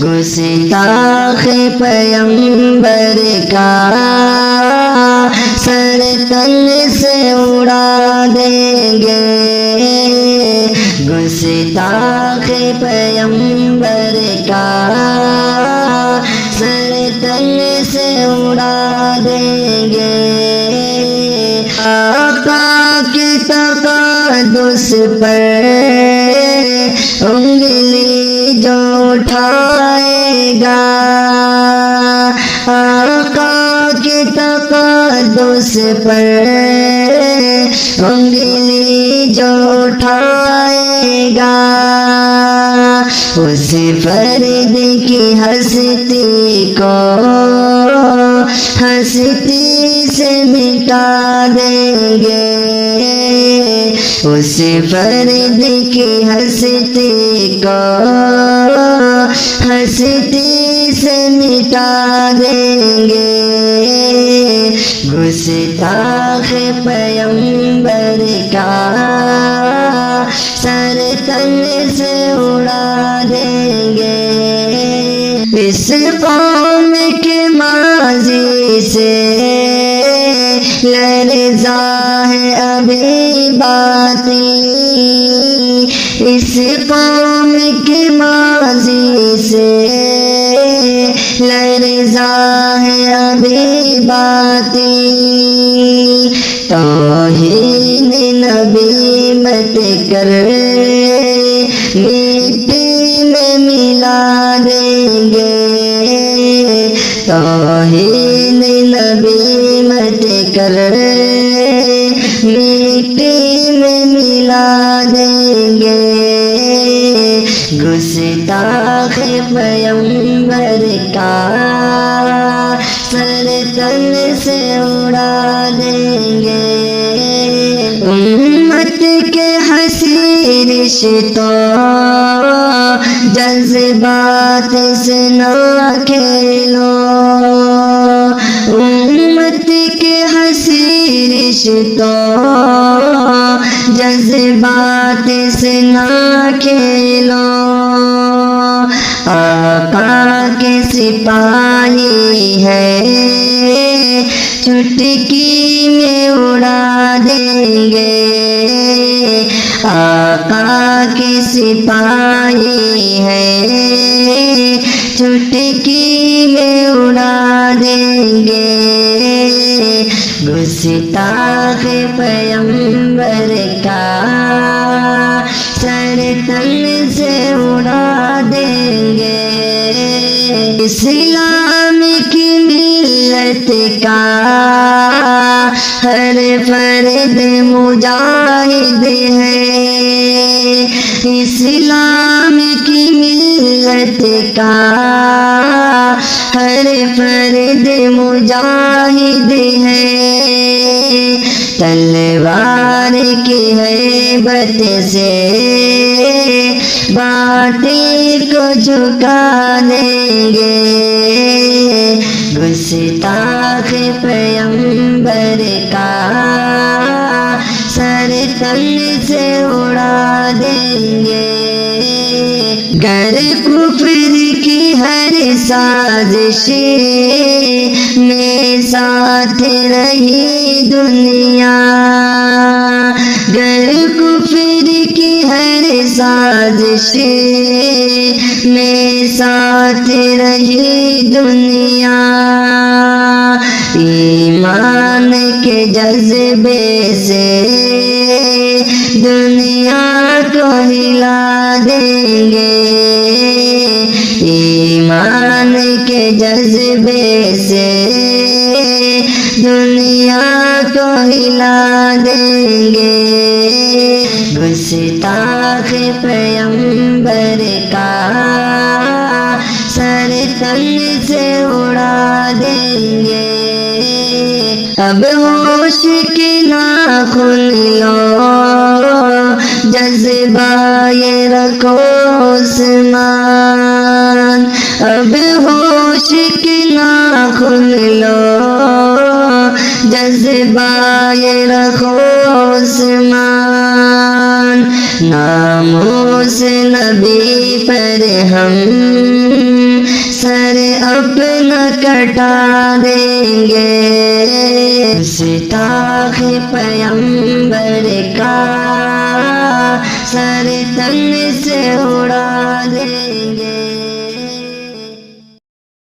گستاخ پیغمبر کا سر تن سے اڑا دیں گے، گستاخ پیغمبر کا سر تن سے اڑا دیں گے۔ آقا کے تقدس پر انگلی جو اٹھائے گا، آقا کے تقدس پر انگلی جو اٹھائے گا، اس فرد کی ہستی کو ہستی سے مٹا دیں گے، اس فرد کی ہستی کو ہستی سے مٹا دیں گے، گستاخ پیغمبر کا سر تن سے اڑا دیں گے۔ اس قوم کے ماضی سے لرزا ہے ابھی باطل، اس قوم کے ماضی سے لرزا ہے ابھی باطل، توہین نبی مت کر مٹی میں ملا دیں گے، توہین نبی مت کر مٹی میں ملا دیں گے، گستاخ پیغمبر کا سر تن سے اڑا دیں گے۔ امت کے حسین رشتوں جذبات سے نہ کھیلو، امت کے حسین رشتوں جذبات سے نہ کھیلو، آقا کے سپاہی ہے چٹکی میں اڑا دیں گے، آقا کے سپاہی ہے چٹکی میں اڑا دیں گے، گستاخ پیغمبر کا سر تن سے اڑا دیں گے۔ اسلام کی ملت کا ہر فرد مجاہد ہے، اسلام کی ملت کا ہر فرد مجاہد ہے، تلوار کی ہیبت سے باطل کو جھکا دیں گے، گستاخ پیغمبر کا سر تن سے اڑا دیں گے۔ گر کفر کی ہر سازش میں ساتھ رہی دنیا، گر کفر کی ہر سازش میں ساتھ رہی دنیا، ایمان کے جذبے سے دنیا کو ہلا دیں گے، ایمان کے جذبے سے دنیا کو ہلا دیں گے، گستاخ پیغمبر کا سر تن سے اڑا دیں گے۔ اب ہوش کے ناخن لو، جذبہ یہ رکھو عثمان، اب ہوش کے ناخن لو، جذبہ یہ رکھو عثمان، ناموس نبی پر ہم سر اپنا کٹا دیں گے، گستاخ پیغمبر کا سر تن سے اڑا